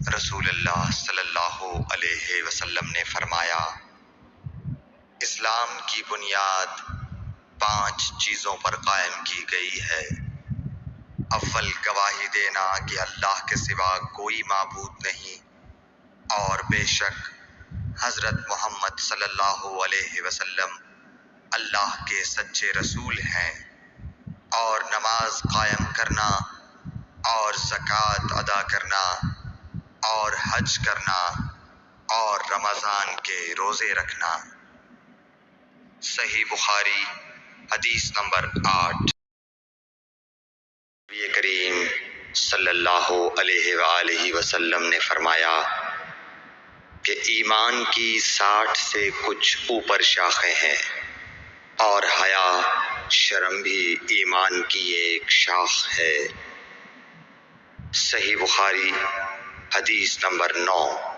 رسول اللہ صلی اللہ علیہ وسلم نے فرمایا، اسلام کی بنیاد 5 چیزوں پر قائم کی گئی ہے۔ اول، گواہی دینا کہ اللہ کے سوا کوئی معبود نہیں اور بے شک حضرت محمد صلی اللہ علیہ وسلم اللہ کے سچے رسول ہیں، اور نماز قائم کرنا اور زکوٰۃ ادا کرنا اور حج کرنا اور رمضان کے روزے رکھنا۔ صحیح بخاری حدیث نمبر 8۔ نبی کریم صلی اللہ علیہ وآلہ وسلم نے فرمایا کہ ایمان کی 60 سے کچھ اوپر شاخیں ہیں، اور حیا شرم بھی ایمان کی ایک شاخ ہے۔ صحیح بخاری حدیث نمبر 9۔